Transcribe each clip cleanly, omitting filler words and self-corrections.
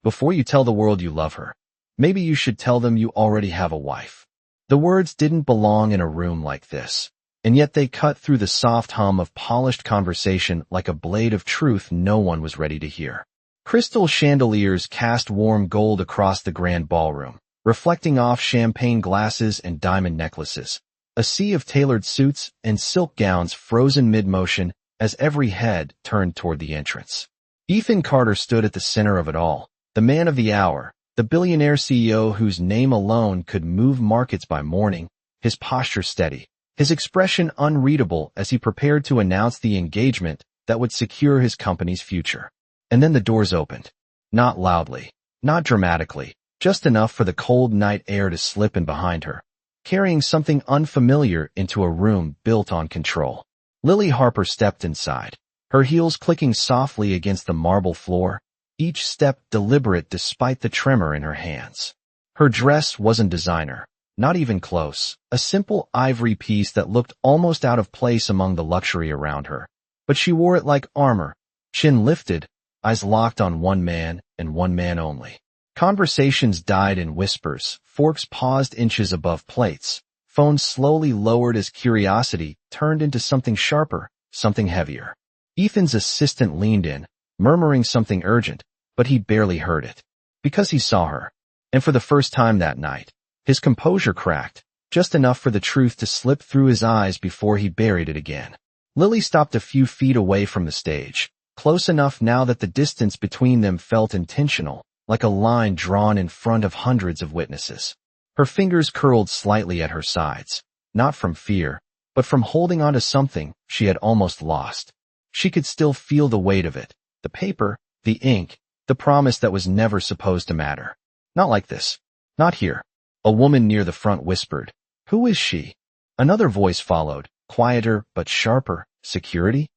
Before you tell the world you love her, maybe you should tell them you already have a wife. The words didn't belong in a room like this, and yet they cut through the soft hum of polished conversation like a blade of truth no one was ready to hear. Crystal chandeliers cast warm gold across the grand ballroom, reflecting off champagne glasses and diamond necklaces. A sea of tailored suits and silk gowns frozen mid-motion as every head turned toward the entrance. Ethan Carter stood at the center of it all, the man of the hour, the billionaire CEO whose name alone could move markets by morning, his posture steady, his expression unreadable as he prepared to announce the engagement that would secure his company's future. And then the doors opened. Not loudly, not dramatically, just enough for the cold night air to slip in behind her, carrying something unfamiliar into a room built on control. Lily Harper stepped inside, her heels clicking softly against the marble floor, each step deliberate despite the tremor in her hands. Her dress wasn't designer, not even close, a simple ivory piece that looked almost out of place among the luxury around her. But she wore it like armor, chin lifted, eyes locked on one man and one man only. Conversations died in whispers, forks paused inches above plates, phones slowly lowered as curiosity turned into something sharper, something heavier. Ethan's assistant leaned in, murmuring something urgent, but he barely heard it. Because he saw her. And for the first time that night, his composure cracked, just enough for the truth to slip through his eyes before he buried it again. Lily stopped a few feet away from the stage, close enough now that the distance between them felt intentional, like a line drawn in front of hundreds of witnesses. Her fingers curled slightly at her sides, not from fear, but from holding on to something she had almost lost. She could still feel the weight of it, the paper, the ink, the promise that was never supposed to matter. Not like this. Not here. A woman near the front whispered, "Who is she?" Another voice followed, quieter but sharper, "Security?"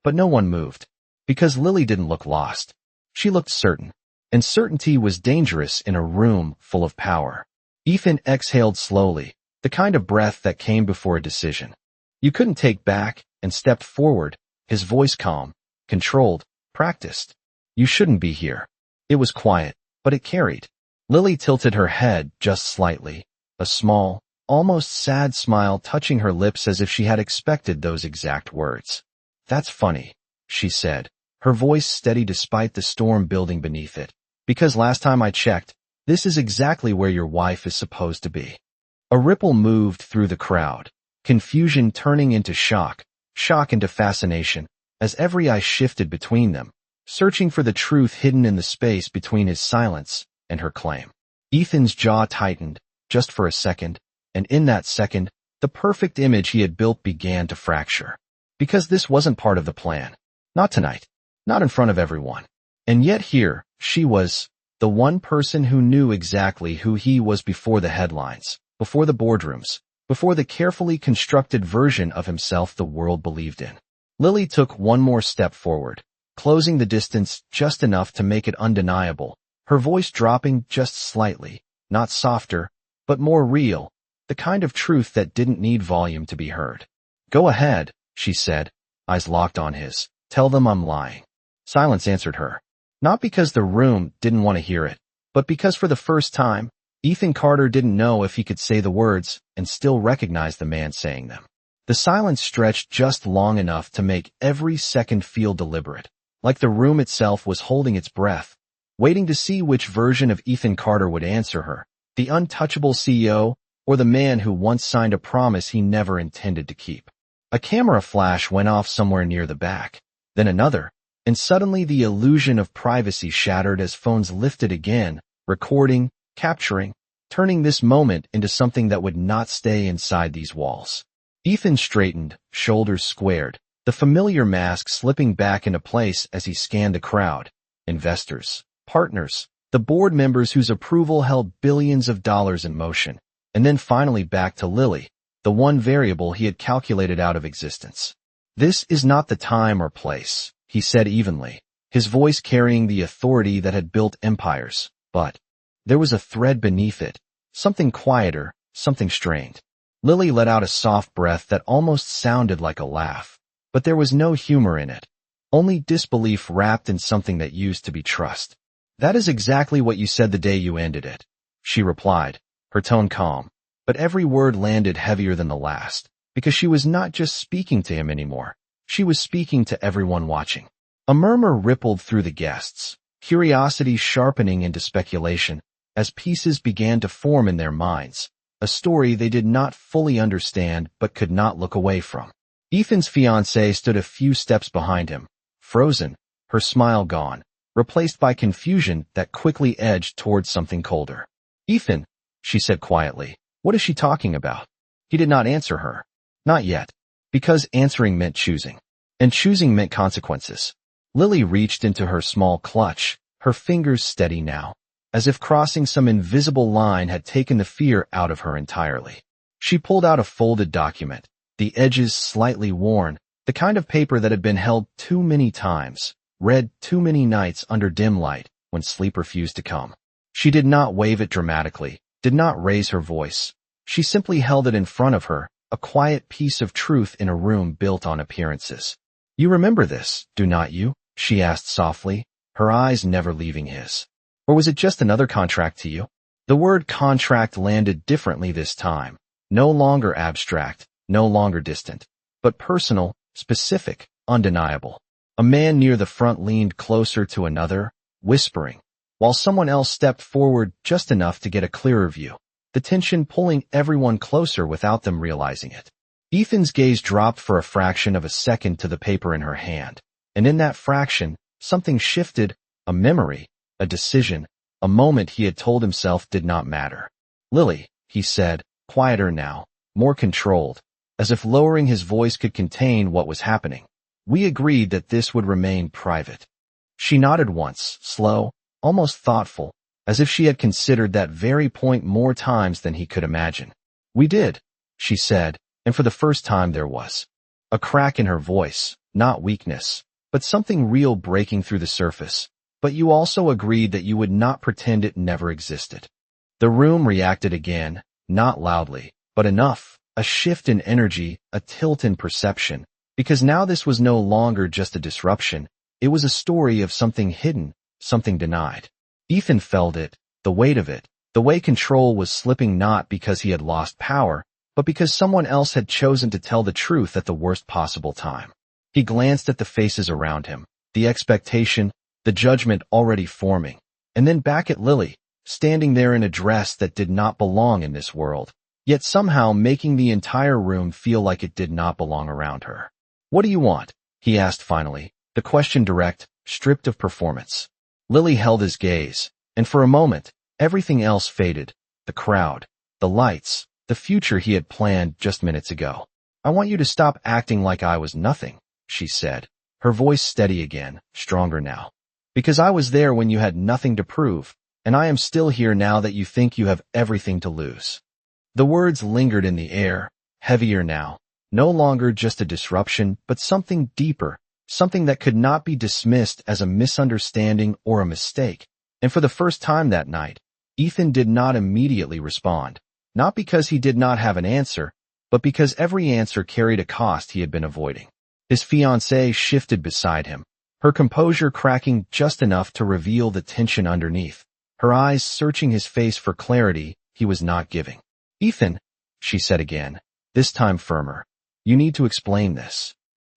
But no one moved, because Lily didn't look lost. She looked certain, and certainty was dangerous in a room full of power. Ethan exhaled slowly, the kind of breath that came before a decision. You couldn't take back, and stepped forward, his voice calm, controlled, practiced. "You shouldn't be here." It was quiet, but it carried. Lily tilted her head just slightly, a small, almost sad smile touching her lips as if she had expected those exact words. "That's funny," she said, her voice steady despite the storm building beneath it. "Because last time I checked, this is exactly where your wife is supposed to be." A ripple moved through the crowd, confusion turning into shock, shock into fascination, as every eye shifted between them, searching for the truth hidden in the space between his silence and her claim. Ethan's jaw tightened, just for a second, and in that second, the perfect image he had built began to fracture. Because this wasn't part of the plan. Not tonight. Not in front of everyone. And yet here, she was, the one person who knew exactly who he was before the headlines, before the boardrooms, before the carefully constructed version of himself the world believed in. Lily took one more step forward, closing the distance just enough to make it undeniable, her voice dropping just slightly, not softer, but more real, the kind of truth that didn't need volume to be heard. "Go ahead," she said, eyes locked on his. "Tell them I'm lying." Silence answered her. Not because the room didn't want to hear it, but because for the first time, Ethan Carter didn't know if he could say the words and still recognize the man saying them. The silence stretched just long enough to make every second feel deliberate, like the room itself was holding its breath, waiting to see which version of Ethan Carter would answer her, the untouchable CEO or the man who once signed a promise he never intended to keep. A camera flash went off somewhere near the back, then another, and suddenly the illusion of privacy shattered as phones lifted again, recording, capturing, turning this moment into something that would not stay inside these walls. Ethan straightened, shoulders squared, the familiar mask slipping back into place as he scanned the crowd. Investors, partners, the board members whose approval held billions of dollars in motion, and then finally back to Lily, the one variable he had calculated out of existence. "This is not the time or place," he said evenly, his voice carrying the authority that had built empires, but there was a thread beneath it, something quieter, something strained. Lily let out a soft breath that almost sounded like a laugh, but there was no humor in it, only disbelief wrapped in something that used to be trust. That is exactly what you said the day you ended it, she replied, her tone calm. But every word landed heavier than the last, because she was not just speaking to him anymore. She was speaking to everyone watching. A murmur rippled through the guests, curiosity sharpening into speculation, as pieces began to form in their minds, a story they did not fully understand but could not look away from. Ethan's fiancée stood a few steps behind him, frozen, her smile gone, replaced by confusion that quickly edged towards something colder. "Ethan," she said quietly, "what is she talking about?" He did not answer her. Not yet. Because answering meant choosing. And choosing meant consequences. Lily reached into her small clutch, her fingers steady now, as if crossing some invisible line had taken the fear out of her entirely. She pulled out a folded document, the edges slightly worn, the kind of paper that had been held too many times, read too many nights under dim light when sleep refused to come. She did not wave it dramatically, did not raise her voice. She simply held it in front of her, a quiet piece of truth in a room built on appearances. "You remember this, do not you?" she asked softly, her eyes never leaving his. "Or was it just another contract to you?" The word contract landed differently this time, no longer abstract, no longer distant, but personal, specific, undeniable. A man near the front leaned closer to another, whispering, while someone else stepped forward just enough to get a clearer view, the tension pulling everyone closer without them realizing it. Ethan's gaze dropped for a fraction of a second to the paper in her hand, and in that fraction, something shifted, a memory, a decision, a moment he had told himself did not matter. "Lily," he said, quieter now, more controlled, as if lowering his voice could contain what was happening. "We agreed that this would remain private." She nodded once, slow, almost thoughtful, as if she had considered that very point more times than he could imagine. "We did," she said, and for the first time there was a crack in her voice, not weakness, but something real breaking through the surface. "But you also agreed that you would not pretend it never existed." The room reacted again, not loudly, but enough, a shift in energy, a tilt in perception, because now this was no longer just a disruption, it was a story of something hidden, something denied. Ethan felt it, the weight of it, the way control was slipping not because he had lost power, but because someone else had chosen to tell the truth at the worst possible time. He glanced at the faces around him, the expectation, the judgment already forming, and then back at Lily, standing there in a dress that did not belong in this world, yet somehow making the entire room feel like it did not belong around her. "What do you want?" he asked finally, the question direct, stripped of performance. Lily held his gaze, and for a moment, everything else faded, the crowd, the lights, the future he had planned just minutes ago. "I want you to stop acting like I was nothing," she said, her voice steady again, stronger now. "Because I was there when you had nothing to prove, and I am still here now that you think you have everything to lose." The words lingered in the air, heavier now, no longer just a disruption, but something deeper, something that could not be dismissed as a misunderstanding or a mistake. And for the first time that night, Ethan did not immediately respond, not because he did not have an answer, but because every answer carried a cost he had been avoiding. His fiancée shifted beside him, her composure cracking just enough to reveal the tension underneath, her eyes searching his face for clarity he was not giving. "Ethan," she said again, this time firmer, "you need to explain this."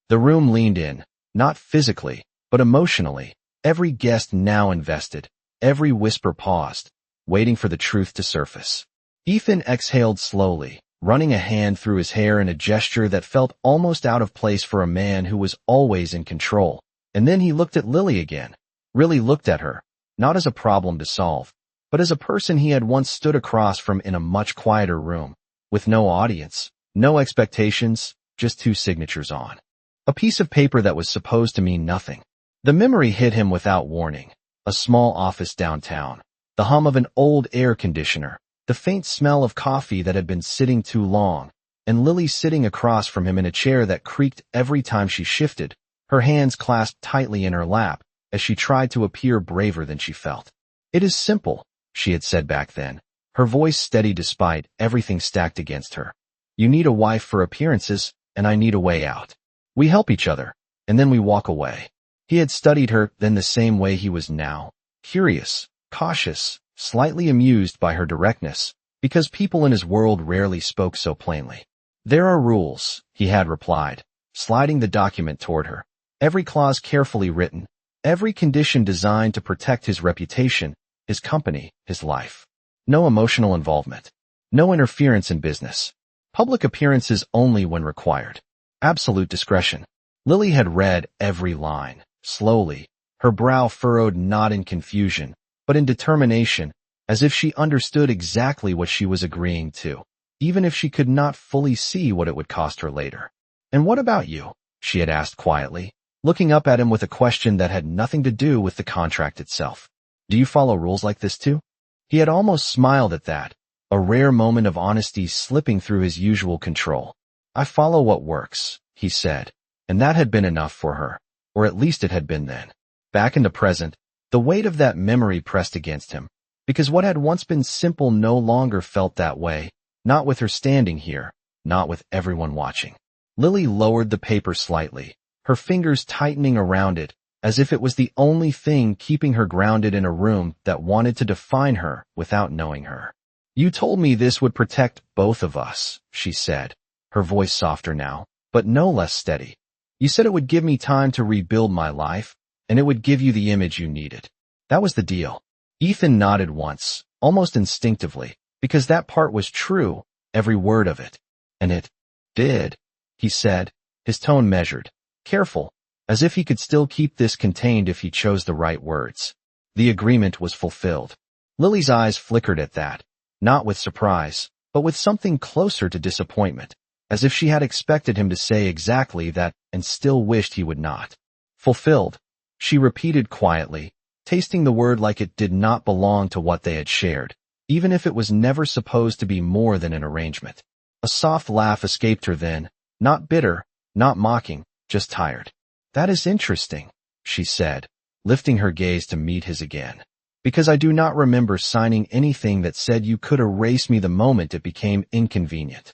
The room leaned in, not physically, but emotionally, every guest now invested, every whisper paused, waiting for the truth to surface. Ethan exhaled slowly, running a hand through his hair in a gesture that felt almost out of place for a man who was always in control. And then he looked at Lily again, really looked at her, not as a problem to solve, but as a person he had once stood across from in a much quieter room, with no audience, no expectations, just two signatures on a piece of paper that was supposed to mean nothing. The memory hit him without warning, a small office downtown, the hum of an old air conditioner, the faint smell of coffee that had been sitting too long, and Lily sitting across from him in a chair that creaked every time she shifted, her hands clasped tightly in her lap as she tried to appear braver than she felt. "It is simple," she had said back then, her voice steady despite everything stacked against her. "You need a wife for appearances, and I need a way out. We help each other, and then we walk away." He had studied her then the same way he was now, curious, cautious, slightly amused by her directness, because people in his world rarely spoke so plainly. "There are rules," he had replied, sliding the document toward her. Every clause carefully written, every condition designed to protect his reputation, his company, his life. No emotional involvement. No interference in business. Public appearances only when required. Absolute discretion. Lily had read every line, slowly, her brow furrowed not in confusion, but in determination, as if she understood exactly what she was agreeing to, even if she could not fully see what it would cost her later. "And what about you?" she had asked quietly, looking up at him with a question that had nothing to do with the contract itself. "Do you follow rules like this too?" He had almost smiled at that, a rare moment of honesty slipping through his usual control. "I follow what works," he said, and that had been enough for her, or at least it had been then. Back in the present, the weight of that memory pressed against him, because what had once been simple no longer felt that way, not with her standing here, not with everyone watching. Lily lowered the paper slightly, her fingers tightening around it, as if it was the only thing keeping her grounded in a room that wanted to define her without knowing her. "You told me this would protect both of us," she said, her voice softer now, but no less steady. "You said it would give me time to rebuild my life, and it would give you the image you needed. That was the deal." Ethan nodded once, almost instinctively, because that part was true, every word of it. "And it did," he said, his tone measured, careful, as if he could still keep this contained if he chose the right words. The agreement was fulfilled. Lily's eyes flickered at that, not with surprise, but with something closer to disappointment, as if she had expected him to say exactly that and still wished he would not. "Fulfilled," she repeated quietly, tasting the word like it did not belong to what they had shared, even if it was never supposed to be more than an arrangement. A soft laugh escaped her then, not bitter, not mocking, just tired. "That is interesting," she said, lifting her gaze to meet his again. "Because I do not remember signing anything that said you could erase me the moment it became inconvenient."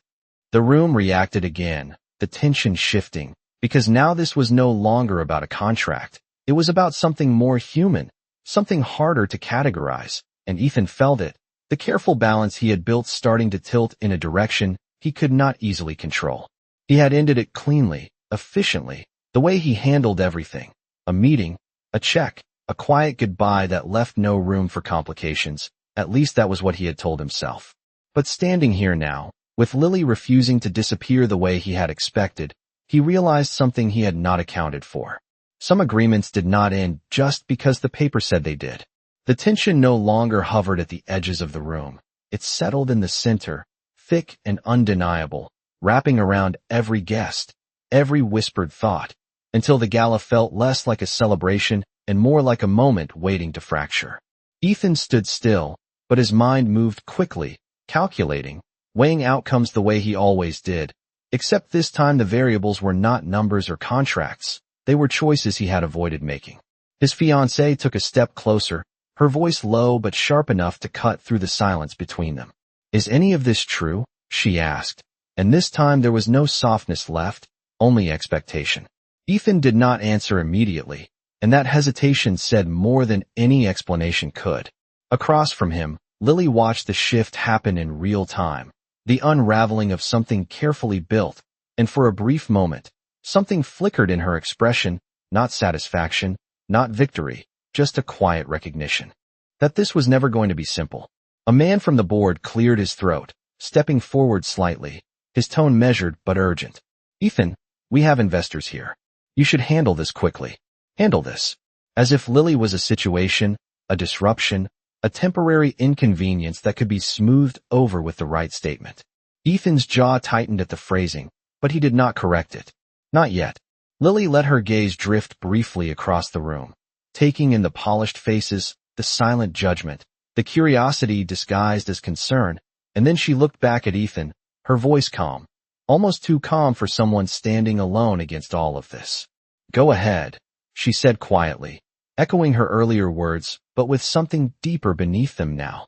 The room reacted again, the tension shifting, because now this was no longer about a contract. It was about something more human, something harder to categorize, and Ethan felt it, the careful balance he had built starting to tilt in a direction he could not easily control. He had ended it cleanly, efficiently, the way he handled everything. A meeting, a check, a quiet goodbye that left no room for complications, at least that was what he had told himself. But standing here now, with Lily refusing to disappear the way he had expected, he realized something he had not accounted for. Some agreements did not end just because the paper said they did. The tension no longer hovered at the edges of the room. It settled in the center, thick and undeniable, wrapping around every guest, every whispered thought, until the gala felt less like a celebration and more like a moment waiting to fracture. Ethan stood still, but his mind moved quickly, calculating, weighing outcomes the way he always did, except this time the variables were not numbers or contracts. They were choices he had avoided making. His fiancée took a step closer, her voice low but sharp enough to cut through the silence between them. "Is any of this true?" she asked, and this time there was no softness left, only expectation. Ethan did not answer immediately, and that hesitation said more than any explanation could. Across from him, Lily watched the shift happen in real time, the unraveling of something carefully built, and for a brief moment, something flickered in her expression, not satisfaction, not victory, just a quiet recognition. That this was never going to be simple. A man from the board cleared his throat, stepping forward slightly, his tone measured but urgent. "Ethan, we have investors here. You should handle this quickly. Handle this." As if Lily was a situation, a disruption, a temporary inconvenience that could be smoothed over with the right statement. Ethan's jaw tightened at the phrasing, but he did not correct it. Not yet. Lily let her gaze drift briefly across the room, taking in the polished faces, the silent judgment, the curiosity disguised as concern, and then she looked back at Ethan, her voice calm, almost too calm for someone standing alone against all of this. "Go ahead," she said quietly, echoing her earlier words, but with something deeper beneath them now.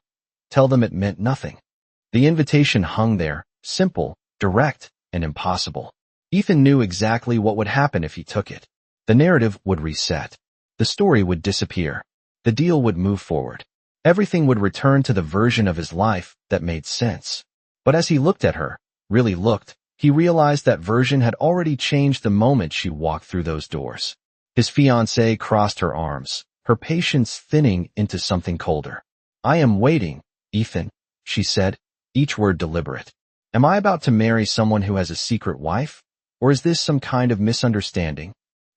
Tell them it meant nothing. The invitation hung there, simple, direct, and impossible. Ethan knew exactly what would happen if he took it. The narrative would reset. The story would disappear. The deal would move forward. Everything would return to the version of his life that made sense. But as he looked at her, really looked, he realized that version had already changed the moment she walked through those doors. His fiancée crossed her arms, her patience thinning into something colder. "I am waiting, Ethan," she said, each word deliberate. "Am I about to marry someone who has a secret wife? Or is this some kind of misunderstanding?"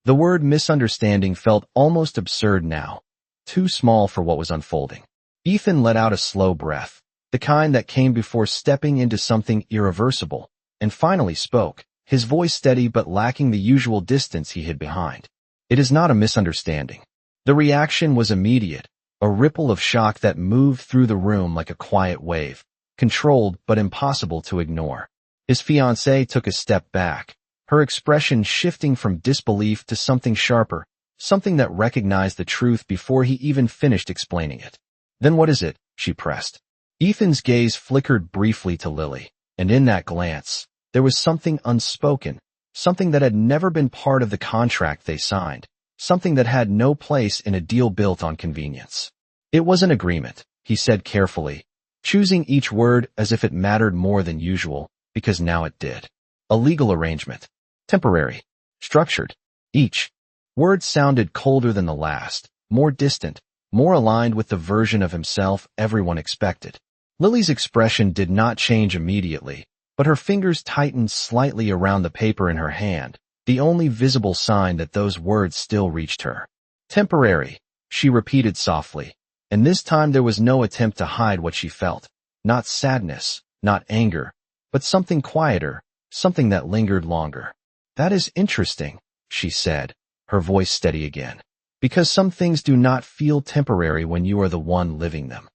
The word misunderstanding felt almost absurd now, too small for what was unfolding. Ethan let out a slow breath, the kind that came before stepping into something irreversible, and finally spoke, his voice steady but lacking the usual distance he hid behind. "It is not a misunderstanding." The reaction was immediate, a ripple of shock that moved through the room like a quiet wave, controlled but impossible to ignore. His fiancée took a step back, her expression shifting from disbelief to something sharper, something that recognized the truth before he even finished explaining it. "Then what is it?" she pressed. Ethan's gaze flickered briefly to Lily, and in that glance, there was something unspoken, something that had never been part of the contract they signed, something that had no place in a deal built on convenience. "It was an agreement," he said carefully, choosing each word as if it mattered more than usual, because now it did. "A legal arrangement. Temporary. Structured." Each word sounded colder than the last, more distant, more aligned with the version of himself everyone expected. Lily's expression did not change immediately, but her fingers tightened slightly around the paper in her hand, the only visible sign that those words still reached her. "Temporary," she repeated softly, and this time there was no attempt to hide what she felt. Not sadness, not anger, but something quieter, something that lingered longer. "That is interesting," she said, her voice steady again, "because some things do not feel temporary when you are the one living them."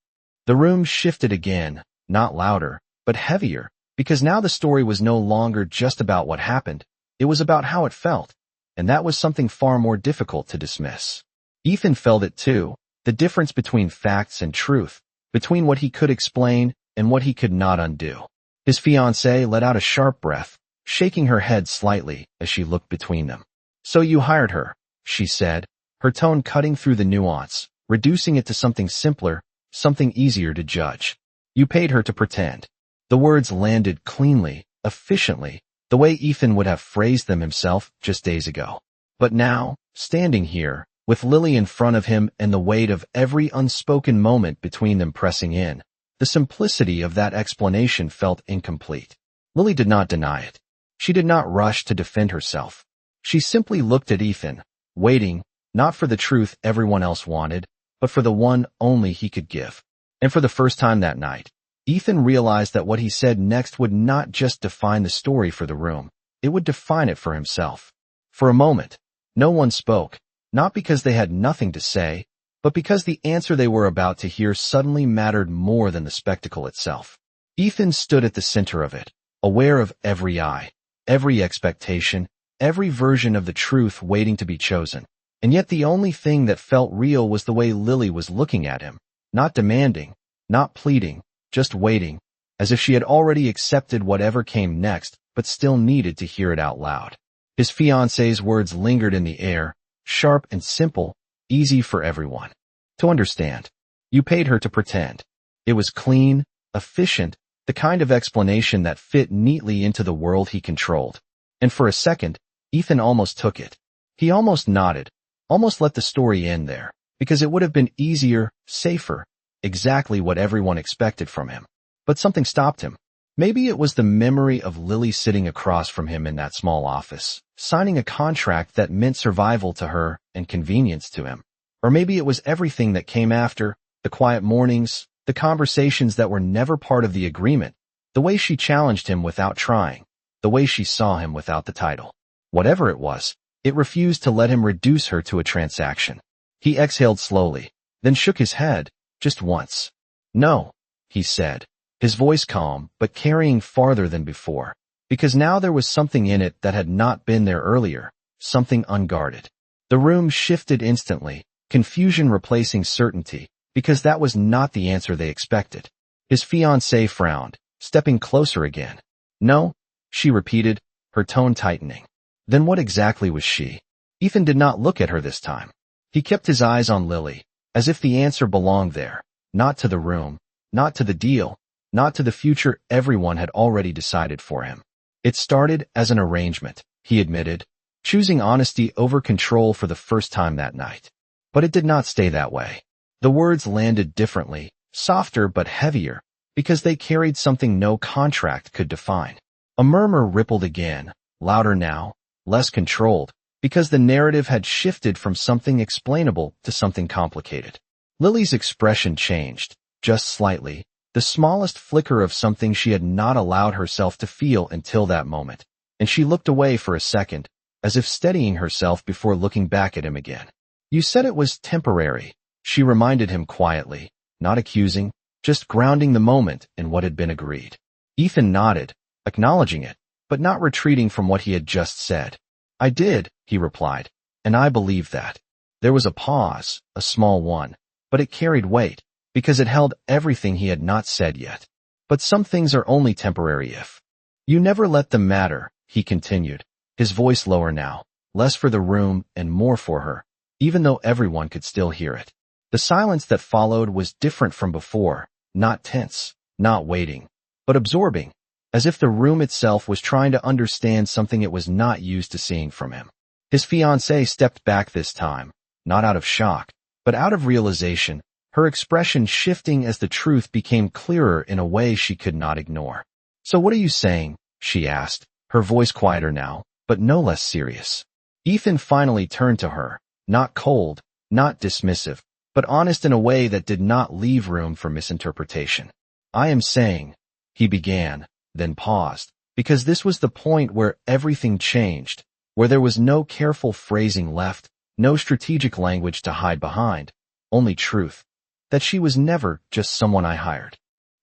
The room shifted again, not louder, but heavier, because now the story was no longer just about what happened, it was about how it felt, and that was something far more difficult to dismiss. Ethan felt it too, the difference between facts and truth, between what he could explain and what he could not undo. His fiancée let out a sharp breath, shaking her head slightly as she looked between them. "So you hired her," she said, her tone cutting through the nuance, reducing it to something simpler, something easier to judge. "You paid her to pretend." The words landed cleanly, efficiently, the way Ethan would have phrased them himself just days ago. But now, standing here, with Lily in front of him and the weight of every unspoken moment between them pressing in, the simplicity of that explanation felt incomplete. Lily did not deny it. She did not rush to defend herself. She simply looked at Ethan, waiting, not for the truth everyone else wanted, but for the one only he could give. And for the first time that night, Ethan realized that what he said next would not just define the story for the room, it would define it for himself. For a moment, no one spoke, not because they had nothing to say, but because the answer they were about to hear suddenly mattered more than the spectacle itself. Ethan stood at the center of it, aware of every eye, every expectation, every version of the truth waiting to be chosen. And yet the only thing that felt real was the way Lily was looking at him, not demanding, not pleading, just waiting, as if she had already accepted whatever came next, but still needed to hear it out loud. His fiancée's words lingered in the air, sharp and simple, easy for everyone to understand. "You paid her to pretend." It was clean, efficient, the kind of explanation that fit neatly into the world he controlled. And for a second, Ethan almost took it. He almost nodded, almost let the story end there, because it would have been easier, safer, exactly what everyone expected from him. But something stopped him. Maybe it was the memory of Lily sitting across from him in that small office, signing a contract that meant survival to her and convenience to him. Or maybe it was everything that came after, the quiet mornings, the conversations that were never part of the agreement, the way she challenged him without trying, the way she saw him without the title. Whatever it was, it refused to let him reduce her to a transaction. He exhaled slowly, then shook his head, just once. "No," he said, his voice calm but carrying farther than before, because now there was something in it that had not been there earlier, something unguarded. The room shifted instantly, confusion replacing certainty, because that was not the answer they expected. His fiancée frowned, stepping closer again. "No," she repeated, her tone tightening. Then what exactly was she? Ethan did not look at her this time. He kept his eyes on Lily, as if the answer belonged there, not to the room, not to the deal, not to the future everyone had already decided for him. It started as an arrangement, he admitted, choosing honesty over control for the first time that night. But it did not stay that way. The words landed differently, softer but heavier, because they carried something no contract could define. A murmur rippled again, louder now, less controlled, because the narrative had shifted from something explainable to something complicated. Lily's expression changed, just slightly, the smallest flicker of something she had not allowed herself to feel until that moment, and she looked away for a second, as if steadying herself before looking back at him again. You said it was temporary, she reminded him quietly, not accusing, just grounding the moment in what had been agreed. Ethan nodded, acknowledging it, but not retreating from what he had just said. I did, he replied, and I believe that. There was a pause, a small one, but it carried weight, because it held everything he had not said yet. But some things are only temporary if you never let them matter, he continued, his voice lower now, less for the room and more for her, even though everyone could still hear it. The silence that followed was different from before, not tense, not waiting, but absorbing, as if the room itself was trying to understand something it was not used to seeing from him. His fiancée stepped back this time, not out of shock, but out of realization, her expression shifting as the truth became clearer in a way she could not ignore. So what are you saying? She asked, her voice quieter now, but no less serious. Ethan finally turned to her, not cold, not dismissive, but honest in a way that did not leave room for misinterpretation. I am saying, he began, then paused, because this was the point where everything changed, where there was no careful phrasing left, no strategic language to hide behind, only truth, that she was never just someone I hired.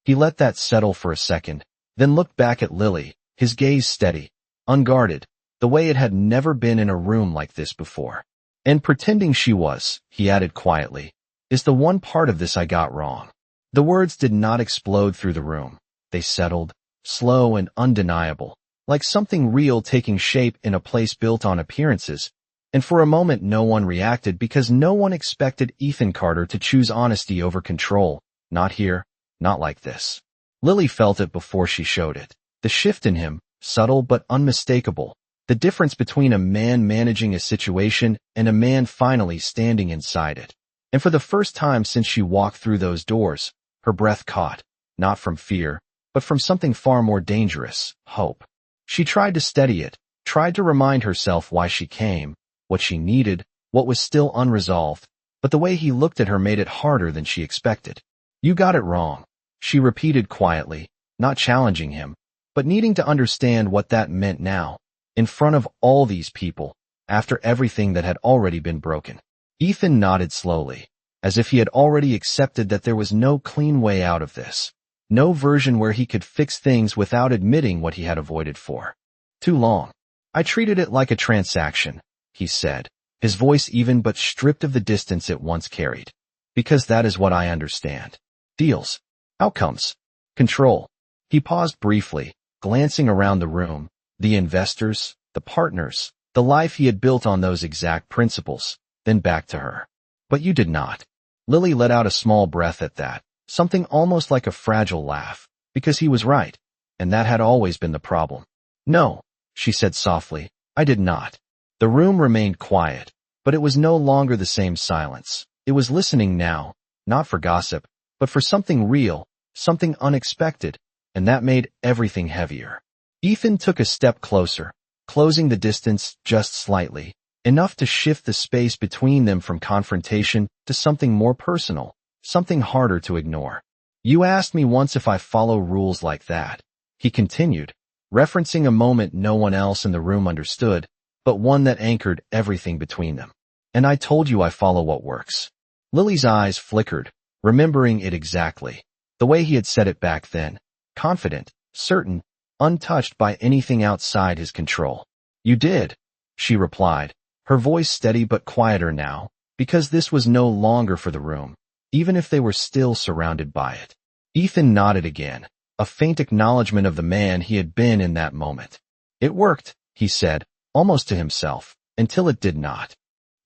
He let that settle for a second, then looked back at Lily, his gaze steady, unguarded, the way it had never been in a room like this before. And pretending she was, he added quietly, is the one part of this I got wrong. The words did not explode through the room. They settled, slow and undeniable, like something real taking shape in a place built on appearances, and for a moment no one reacted because no one expected Ethan Carter to choose honesty over control. Not here, not like this. Lily felt it before she showed it. The shift in him, subtle but unmistakable, the difference between a man managing a situation and a man finally standing inside it. And for the first time since she walked through those doors, her breath caught, not from fear, but from something far more dangerous, hope. She tried to steady it, tried to remind herself why she came, what she needed, what was still unresolved, but the way he looked at her made it harder than she expected. You got it wrong, she repeated quietly, not challenging him, but needing to understand what that meant now, in front of all these people, after everything that had already been broken. Ethan nodded slowly, as if he had already accepted that there was no clean way out of this, no version where he could fix things without admitting what he had avoided for too long. I treated it like a transaction, he said, his voice even but stripped of the distance it once carried. Because that is what I understand. Deals. Outcomes. Control. He paused briefly, glancing around the room, the investors, the partners, the life he had built on those exact principles, then back to her. But you did not. Lily let out a small breath at that, something almost like a fragile laugh, because he was right, and that had always been the problem. No, she said softly, I did not. The room remained quiet, but it was no longer the same silence. It was listening now, not for gossip, but for something real, something unexpected, and that made everything heavier. Ethan took a step closer, closing the distance just slightly, enough to shift the space between them from confrontation to something more personal, something harder to ignore. You asked me once if I follow rules like that, he continued, referencing a moment no one else in the room understood, but one that anchored everything between them. And I told you I follow what works. Lily's eyes flickered, remembering it exactly, the way he had said it back then, confident, certain, untouched by anything outside his control. You did, she replied, her voice steady but quieter now, because this was no longer for the room, even if they were still surrounded by it. Ethan nodded again, a faint acknowledgement of the man he had been in that moment. It worked, he said, almost to himself, until it did not.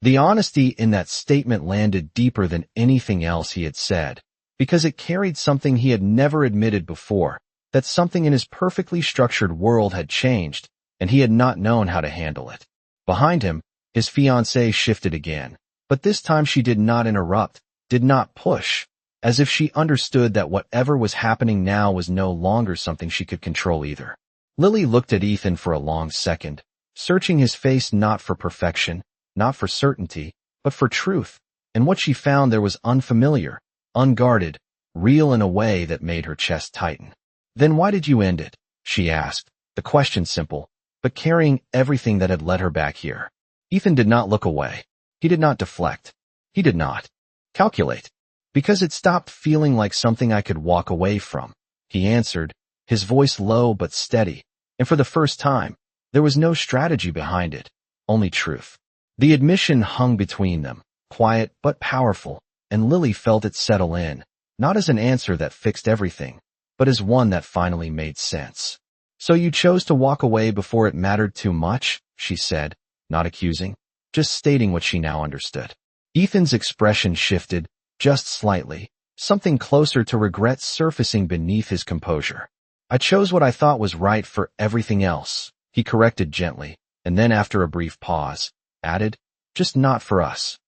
The honesty in that statement landed deeper than anything else he had said, because it carried something he had never admitted before, that something in his perfectly structured world had changed, and he had not known how to handle it. Behind him, his fiancée shifted again, but this time she did not interrupt, did not push, as if she understood that whatever was happening now was no longer something she could control either. Lily looked at Ethan for a long second, searching his face not for perfection, not for certainty, but for truth, and what she found there was unfamiliar, unguarded, real in a way that made her chest tighten. "Then why did you end it?" she asked, the question simple, but carrying everything that had led her back here. Ethan did not look away. He did not deflect. He did not calculate. "Because it stopped feeling like something I could walk away from," he answered, his voice low but steady, and for the first time, there was no strategy behind it, only truth. The admission hung between them, quiet but powerful, and Lily felt it settle in, not as an answer that fixed everything, but as one that finally made sense. "So you chose to walk away before it mattered too much?" she said, not accusing, just stating what she now understood. Ethan's expression shifted, just slightly, something closer to regret surfacing beneath his composure. "I chose what I thought was right for everything else," he corrected gently, and then after a brief pause, added, "just not for us."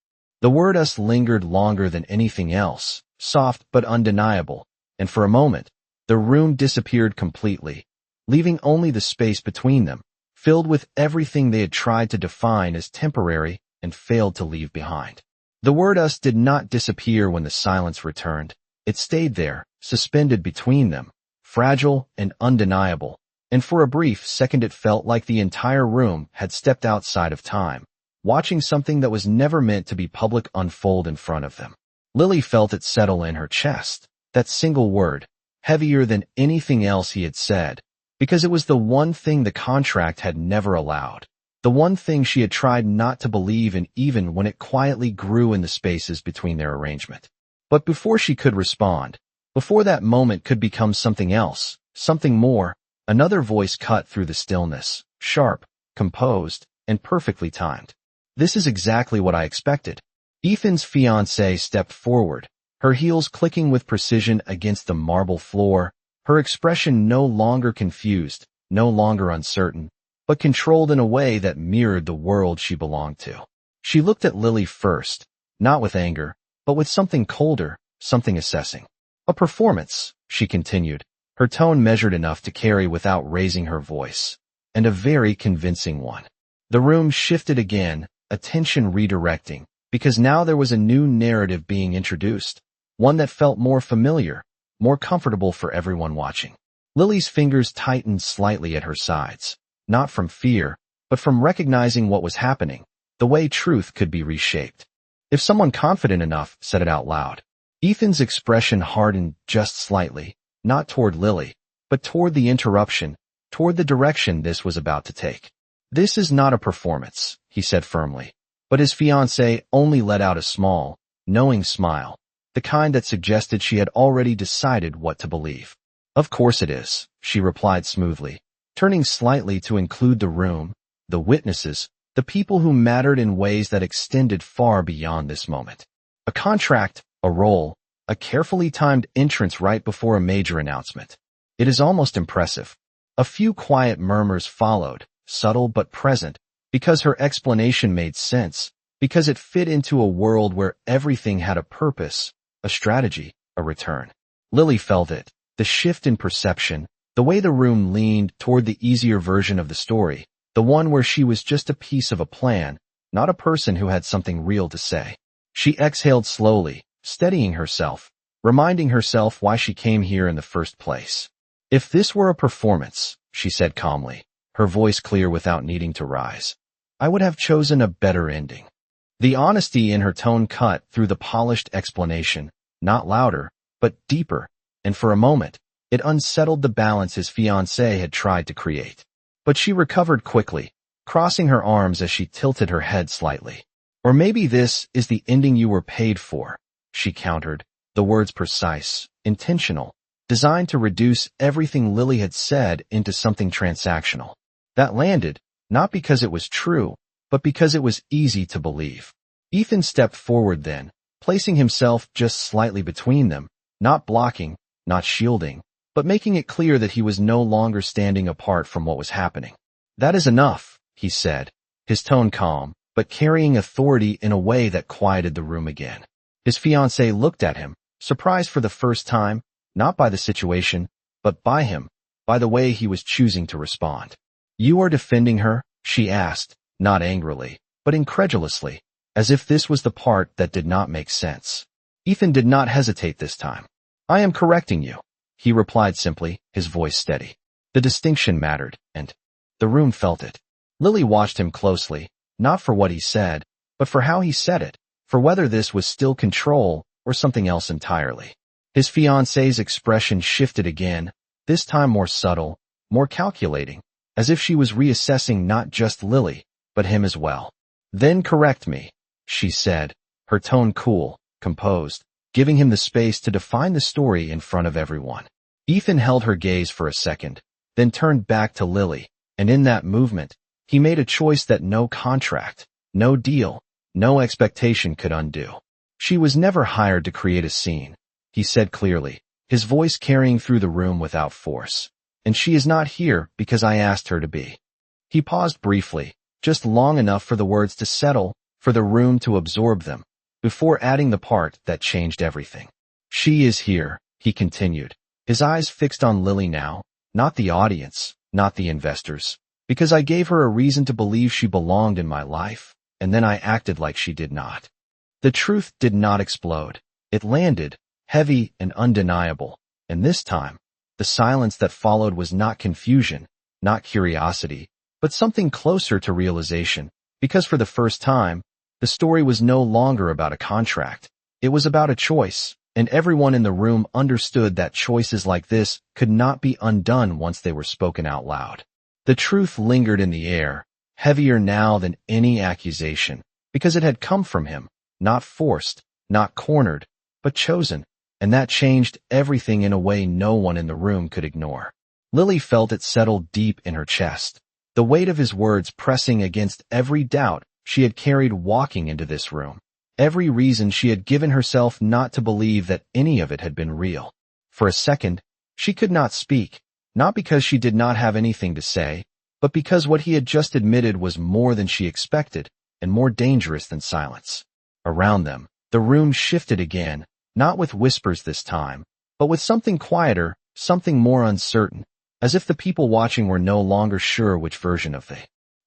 The word us lingered longer than anything else, soft but undeniable, and for a moment, the room disappeared completely, leaving only the space between them, filled with everything they had tried to define as temporary and failed to leave behind. The word us did not disappear when the silence returned. It stayed there, suspended between them, fragile and undeniable, and for a brief second it felt like the entire room had stepped outside of time, watching something that was never meant to be public unfold in front of them. Lily felt it settle in her chest, that single word, heavier than anything else he had said, because it was the one thing the contract had never allowed, the one thing she had tried not to believe in even when it quietly grew in the spaces between their arrangement. But before she could respond, before that moment could become something else, something more, another voice cut through the stillness, sharp, composed, and perfectly timed. "This is exactly what I expected." Ethan's fiancée stepped forward, her heels clicking with precision against the marble floor, her expression no longer confused, no longer uncertain, but controlled in a way that mirrored the world she belonged to. She looked at Lily first, not with anger, but with something colder, something assessing. "A performance," she continued, her tone measured enough to carry without raising her voice, "and a very convincing one." The room shifted again, attention redirecting, because now there was a new narrative being introduced, one that felt more familiar, more comfortable for everyone watching. Lily's fingers tightened slightly at her sides, not from fear, but from recognizing what was happening, the way truth could be reshaped. If someone confident enough said it out loud. Ethan's expression hardened just slightly, not toward Lily, but toward the interruption, toward the direction this was about to take. "This is not a performance," he said firmly, but his fiancée only let out a small, knowing smile, the kind that suggested she had already decided what to believe. "Of course it is," she replied smoothly, turning slightly to include the room, the witnesses, the people who mattered in ways that extended far beyond this moment. A contract, a role, a carefully timed entrance right before a major announcement. It is almost impressive. A few quiet murmurs followed, subtle but present, because her explanation made sense, because it fit into a world where everything had a purpose, a strategy, a return. Lily felt it, the shift in perception, the way the room leaned toward the easier version of the story, the one where she was just a piece of a plan, not a person who had something real to say. She exhaled slowly, steadying herself, reminding herself why she came here in the first place. "If this were a performance," she said calmly, her voice clear without needing to rise, "I would have chosen a better ending." The honesty in her tone cut through the polished explanation, not louder, but deeper, and for a moment, it unsettled the balance his fiancée had tried to create. But she recovered quickly, crossing her arms as she tilted her head slightly. "Or maybe this is the ending you were paid for," she countered, the words precise, intentional, designed to reduce everything Lily had said into something transactional. That landed, not because it was true, but because it was easy to believe. Ethan stepped forward then, placing himself just slightly between them, not blocking, not shielding, but making it clear that he was no longer standing apart from what was happening. "That is enough," he said, his tone calm, but carrying authority in a way that quieted the room again. His fiancée looked at him, surprised for the first time, not by the situation, but by him, by the way he was choosing to respond. "You are defending her?" she asked, not angrily, but incredulously, as if this was the part that did not make sense. Ethan did not hesitate this time. "I am correcting you," he replied simply, his voice steady. The distinction mattered, and the room felt it. Lily watched him closely, not for what he said, but for how he said it, for whether this was still control or something else entirely. His fiancée's expression shifted again, this time more subtle, more calculating, as if she was reassessing not just Lily, but him as well. "Then correct me," she said, her tone cool, composed, giving him the space to define the story in front of everyone. Ethan held her gaze for a second, then turned back to Lily, and in that movement, he made a choice that no contract, no deal, no expectation could undo. "She was never hired to create a scene," he said clearly, his voice carrying through the room without force. "And she is not here because I asked her to be." He paused briefly, just long enough for the words to settle, for the room to absorb them, before adding the part that changed everything. "She is here," he continued, his eyes fixed on Lily now, not the audience, not the investors, "because I gave her a reason to believe she belonged in my life, and then I acted like she did not." The truth did not explode. It landed, heavy and undeniable, and this time, the silence that followed was not confusion, not curiosity, but something closer to realization, because for the first time, the story was no longer about a contract. It was about a choice, and everyone in the room understood that choices like this could not be undone once they were spoken out loud. The truth lingered in the air, heavier now than any accusation, because it had come from him, not forced, not cornered, but chosen, and that changed everything in a way no one in the room could ignore. Lily felt it settle deep in her chest, the weight of his words pressing against every doubt she had carried walking into this room, every reason she had given herself not to believe that any of it had been real. For a second, she could not speak, not because she did not have anything to say, but because what he had just admitted was more than she expected, and more dangerous than silence. Around them, the room shifted again, not with whispers this time, but with something quieter, something more uncertain, as if the people watching were no longer sure which version of the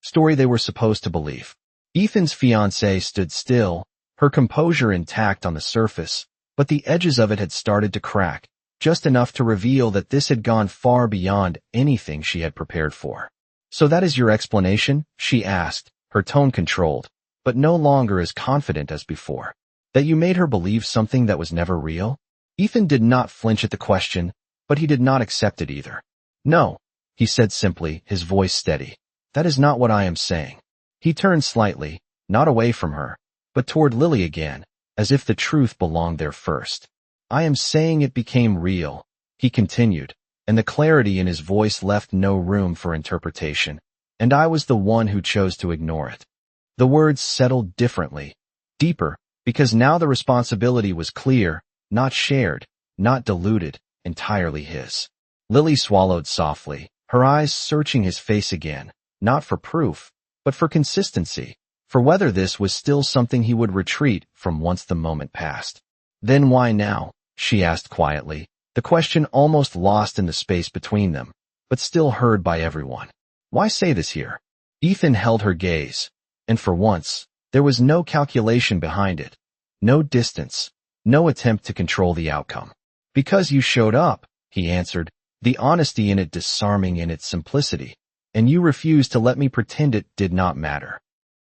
story they were supposed to believe. Ethan's fiancée stood still, her composure intact on the surface, but the edges of it had started to crack, just enough to reveal that this had gone far beyond anything she had prepared for. "So that is your explanation?" she asked, her tone controlled, but no longer as confident as before. "That you made her believe something that was never real?" Ethan did not flinch at the question, but he did not accept it either. "No," he said simply, his voice steady. "That is not what I am saying." He turned slightly, not away from her, but toward Lily again, as if the truth belonged there first. "I am saying it became real," he continued, and the clarity in his voice left no room for interpretation, "and I was the one who chose to ignore it." The words settled differently, deeper, because now the responsibility was clear, not shared, not diluted, entirely his. Lily swallowed softly, her eyes searching his face again, not for proof, but for consistency, for whether this was still something he would retreat from once the moment passed. "Then why now?" she asked quietly, the question almost lost in the space between them, but still heard by everyone. "Why say this here?" Ethan held her gaze, and for once, there was no calculation behind it, no distance, no attempt to control the outcome. "Because you showed up," he answered, the honesty in it disarming in its simplicity, "and you refused to let me pretend it did not matter."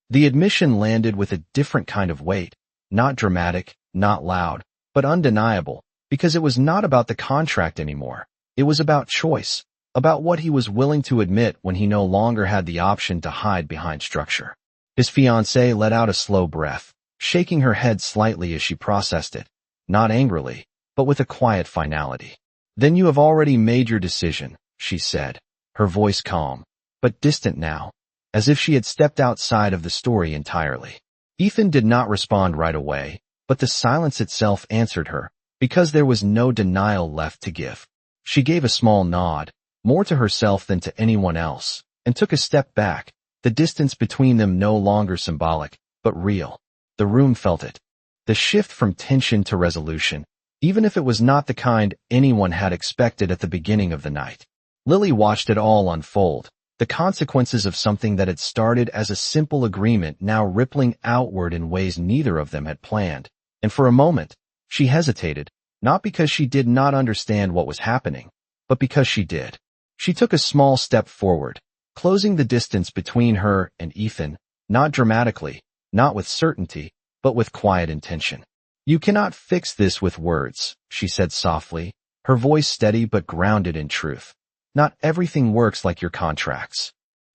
The admission landed with a different kind of weight, not dramatic, not loud, but undeniable, because it was not about the contract anymore. It was about choice, about what he was willing to admit when he no longer had the option to hide behind structure. His fiancée let out a slow breath, shaking her head slightly as she processed it, not angrily, but with a quiet finality. "Then you have already made your decision," she said, her voice calm, but distant now, as if she had stepped outside of the story entirely. Ethan did not respond right away, but the silence itself answered her, because there was no denial left to give. She gave a small nod, more to herself than to anyone else, and took a step back, the distance between them no longer symbolic, but real. The room felt it. The shift from tension to resolution, even if it was not the kind anyone had expected at the beginning of the night. Lily watched it all unfold, the consequences of something that had started as a simple agreement now rippling outward in ways neither of them had planned. And for a moment, she hesitated, not because she did not understand what was happening, but because she did. She took a small step forward, closing the distance between her and Ethan, not dramatically, not with certainty, but with quiet intention. "You cannot fix this with words," she said softly, her voice steady but grounded in truth. "Not everything works like your contracts."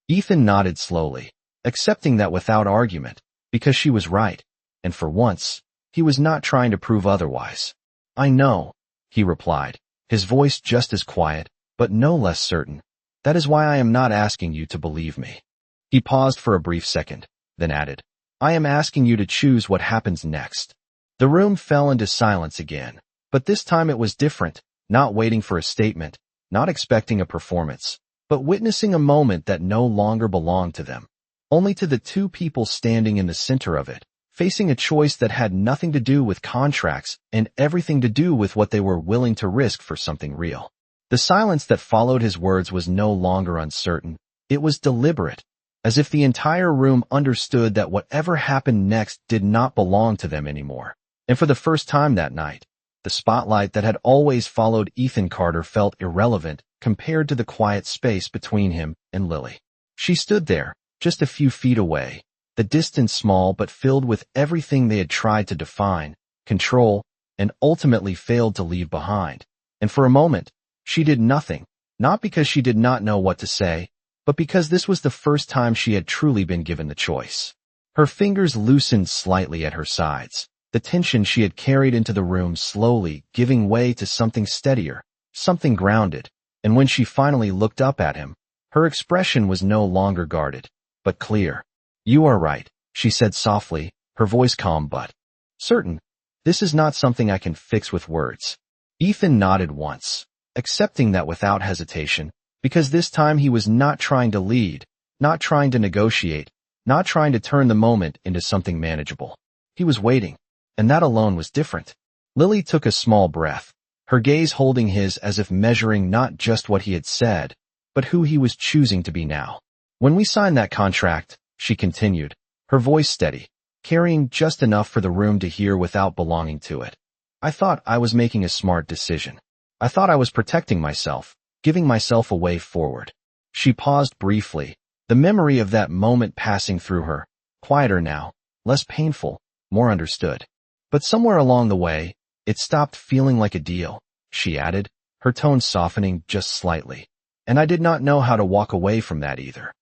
Ethan nodded slowly, accepting that without argument, because she was right, and for once, he was not trying to prove otherwise. "I know," he replied, his voice just as quiet, but no less certain. "That is why I am not asking you to believe me." He paused for a brief second, then added, "I am asking you to choose what happens next." The room fell into silence again, but this time it was different, not waiting for a statement, not expecting a performance, but witnessing a moment that no longer belonged to them, only to the two people standing in the center of it, facing a choice that had nothing to do with contracts and everything to do with what they were willing to risk for something real. The silence that followed his words was no longer uncertain, it was deliberate, as if the entire room understood that whatever happened next did not belong to them anymore. And for the first time that night, the spotlight that had always followed Ethan Carter felt irrelevant compared to the quiet space between him and Lily. She stood there, just a few feet away, the distance small but filled with everything they had tried to define, control, and ultimately failed to leave behind. And for a moment, she did nothing, not because she did not know what to say, but because this was the first time she had truly been given the choice. Her fingers loosened slightly at her sides, the tension she had carried into the room slowly giving way to something steadier, something grounded, and when she finally looked up at him, her expression was no longer guarded, but clear. "You are right," she said softly, her voice calm but certain. "This is not something I can fix with words." Ethan nodded once, accepting that without hesitation, because this time he was not trying to lead, not trying to negotiate, not trying to turn the moment into something manageable. He was waiting, and that alone was different. Lily took a small breath, her gaze holding his as if measuring not just what he had said, but who he was choosing to be now. "When we signed that contract," she continued, her voice steady, carrying just enough for the room to hear without belonging to it, "I thought I was making a smart decision. I thought I was protecting myself, giving myself a way forward." She paused briefly, the memory of that moment passing through her, quieter now, less painful, more understood. "But somewhere along the way, it stopped feeling like a deal," she added, her tone softening just slightly. "And I did not know how to walk away from that either."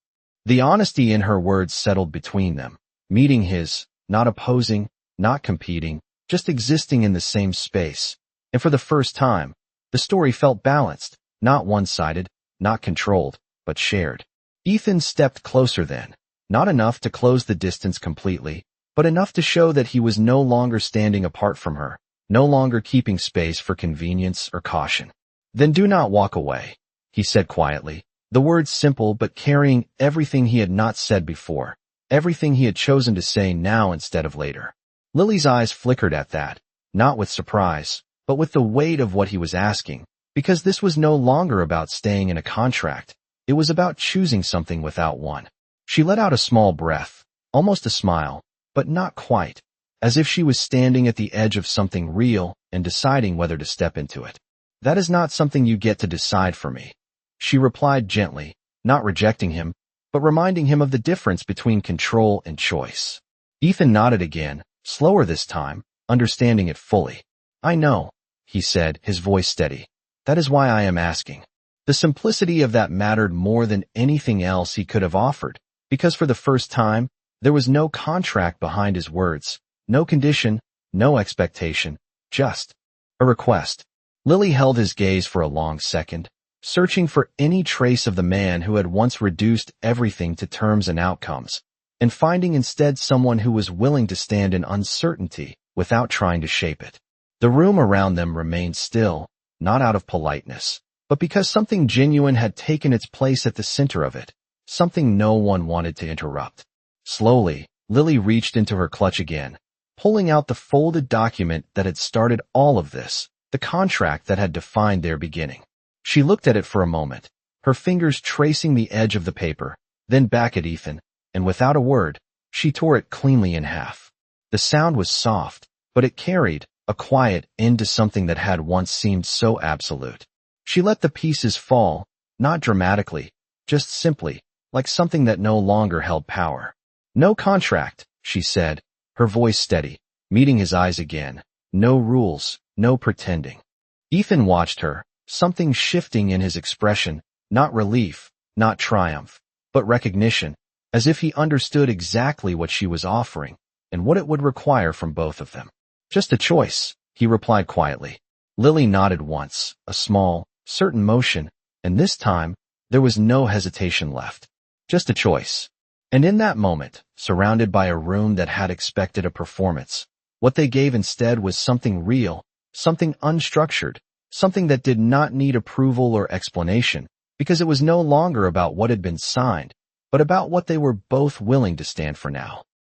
The honesty in her words settled between them, meeting his, not opposing, not competing, just existing in the same space. And for the first time, the story felt balanced, not one-sided, not controlled, but shared. Ethan stepped closer then, not enough to close the distance completely, but enough to show that he was no longer standing apart from her, no longer keeping space for convenience or caution. "Then do not walk away," he said quietly, the words simple but carrying everything he had not said before, everything he had chosen to say now instead of later. Lily's eyes flickered at that, not with surprise, but with the weight of what he was asking, because this was no longer about staying in a contract, it was about choosing something without one. She let out a small breath, almost a smile, but not quite, as if she was standing at the edge of something real and deciding whether to step into it. "That is not something you get to decide for me," she replied gently, not rejecting him, but reminding him of the difference between control and choice. Ethan nodded again, slower this time, understanding it fully. "I know," he said, his voice steady. "That is why I am asking." The simplicity of that mattered more than anything else he could have offered, because for the first time, there was no contract behind his words, no condition, no expectation, just a request. Lily held his gaze for a long second, searching for any trace of the man who had once reduced everything to terms and outcomes, and finding instead someone who was willing to stand in uncertainty without trying to shape it. The room around them remained still, not out of politeness, but because something genuine had taken its place at the center of it, something no one wanted to interrupt. Slowly, Lily reached into her clutch again, pulling out the folded document that had started all of this, the contract that had defined their beginning. She looked at it for a moment, her fingers tracing the edge of the paper, then back at Ethan, and without a word, she tore it cleanly in half. The sound was soft, but it carried a quiet end to something that had once seemed so absolute. She let the pieces fall, not dramatically, just simply, like something that no longer held power. "No contract," she said, her voice steady, meeting his eyes again. "No rules, no pretending." Ethan watched her, something shifting in his expression, not relief, not triumph, but recognition, as if he understood exactly what she was offering and what it would require from both of them. "Just a choice," he replied quietly. Lily nodded once, a small, certain motion, and this time, there was no hesitation left. Just a choice. And in that moment, surrounded by a room that had expected a performance, what they gave instead was something real, something unstructured, something that did not need approval or explanation, because it was no longer about what had been signed, but about what they were both willing to stand for now.